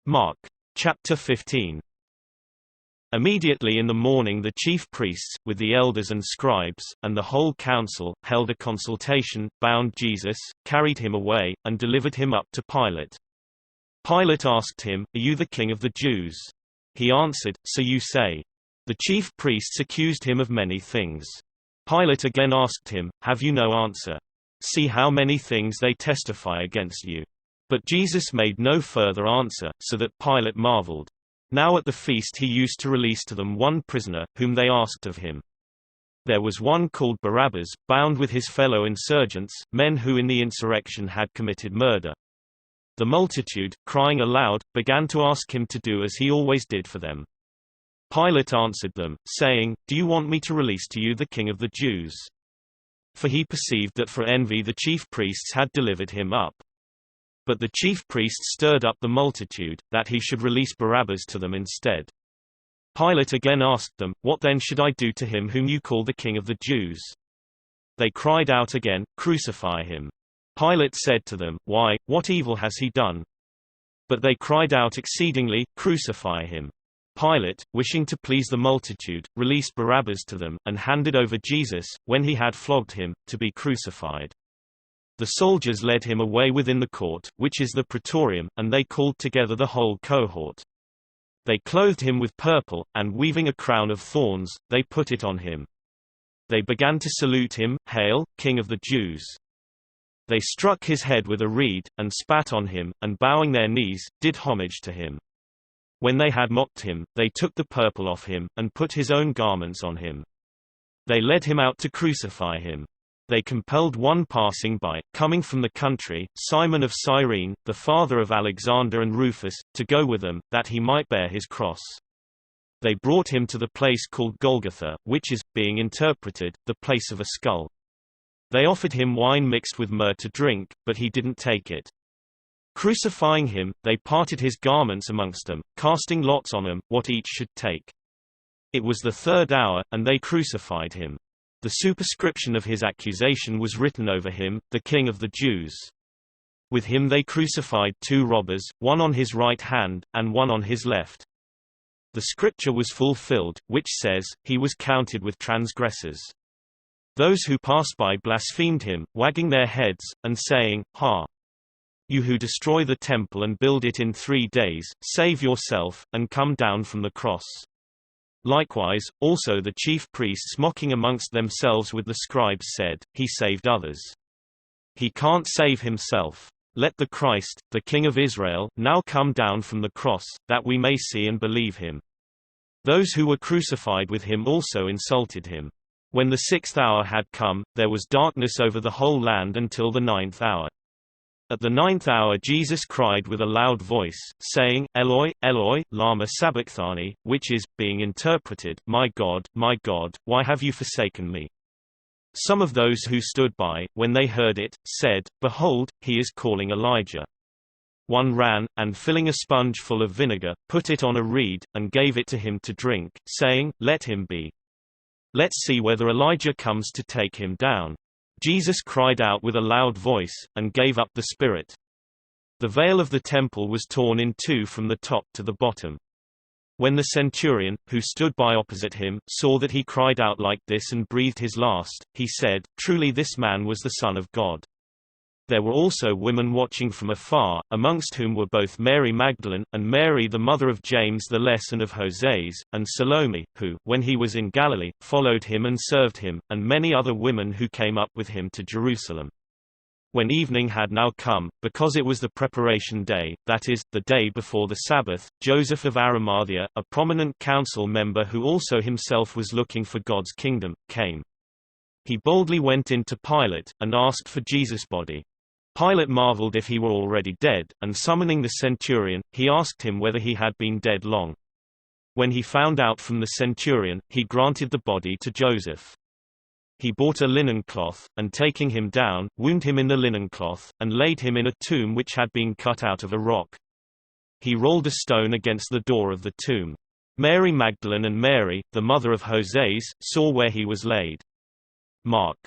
Mark. Chapter 15. Immediately in the morning the chief priests, with the elders and scribes, and the whole council, held a consultation, bound Jesus, carried him away, and delivered him up to Pilate. Pilate asked him, "Are you the king of the Jews?" He answered, "So you say." The chief priests accused him of many things. Pilate again asked him, "Have you no answer? See how many things they testify against you." But Jesus made no further answer, so that Pilate marveled. Now at the feast he used to release to them one prisoner, whom they asked of him. There was one called Barabbas, bound with his fellow insurgents, men who in the insurrection had committed murder. The multitude, crying aloud, began to ask him to do as he always did for them. Pilate answered them, saying, "Do you want me to release to you the king of the Jews?" For he perceived that for envy the chief priests had delivered him up. But the chief priests stirred up the multitude, that he should release Barabbas to them instead. Pilate again asked them, "What then should I do to him whom you call the king of the Jews?" They cried out again, "Crucify him." Pilate said to them, "Why, what evil has he done?" But they cried out exceedingly, "Crucify him." Pilate, wishing to please the multitude, released Barabbas to them, and handed over Jesus, when he had flogged him, to be crucified. The soldiers led him away within the court, which is the praetorium, and they called together the whole cohort. They clothed him with purple, and weaving a crown of thorns, they put it on him. They began to salute him, "Hail, King of the Jews!" They struck his head with a reed, and spat on him, and bowing their knees, did homage to him. When they had mocked him, they took the purple off him, and put his own garments on him. They led him out to crucify him. They compelled one passing by, coming from the country, Simon of Cyrene, the father of Alexander and Rufus, to go with them, that he might bear his cross. They brought him to the place called Golgotha, which is, being interpreted, the place of a skull. They offered him wine mixed with myrrh to drink, but he didn't take it. Crucifying him, they parted his garments amongst them, casting lots on them, what each should take. It was the 3rd hour, and they crucified him. The superscription of his accusation was written over him, "The King of the Jews." With him they crucified 2 robbers, one on his right hand, and one on his left. The scripture was fulfilled, which says, "He was counted with transgressors." Those who passed by blasphemed him, wagging their heads, and saying, "Ha! You who destroy the temple and build it in 3 days, save yourself, and come down from the cross." Likewise, also the chief priests mocking amongst themselves with the scribes said, "He saved others. He can't save himself. Let the Christ, the King of Israel, now come down from the cross, that we may see and believe him." Those who were crucified with him also insulted him. When the 6th hour had come, there was darkness over the whole land until the 9th hour. At the 9th hour Jesus cried with a loud voice, saying, "Eloi, Eloi, lama sabachthani," which is, being interpreted, my God, why have you forsaken me?" Some of those who stood by, when they heard it, said, "Behold, he is calling Elijah." One ran, and filling a sponge full of vinegar, put it on a reed, and gave it to him to drink, saying, "Let him be. Let's see whether Elijah comes to take him down." Jesus cried out with a loud voice, and gave up the spirit. The veil of the temple was torn in 2 from the top to the bottom. When the centurion, who stood by opposite him, saw that he cried out like this and breathed his last, he said, "Truly this man was the Son of God." There were also women watching from afar, amongst whom were both Mary Magdalene, and Mary the mother of James the Less and of Joses, and Salome, who, when he was in Galilee, followed him and served him, and many other women who came up with him to Jerusalem. When evening had now come, because it was the preparation day, that is, the day before the Sabbath, Joseph of Arimathea, a prominent council member who also himself was looking for God's kingdom, came. He boldly went in to Pilate, and asked for Jesus' body. Pilate marveled if he were already dead, and summoning the centurion, he asked him whether he had been dead long. When he found out from the centurion, he granted the body to Joseph. He bought a linen cloth, and taking him down, wound him in the linen cloth, and laid him in a tomb which had been cut out of a rock. He rolled a stone against the door of the tomb. Mary Magdalene and Mary, the mother of Joses, saw where he was laid. Mark.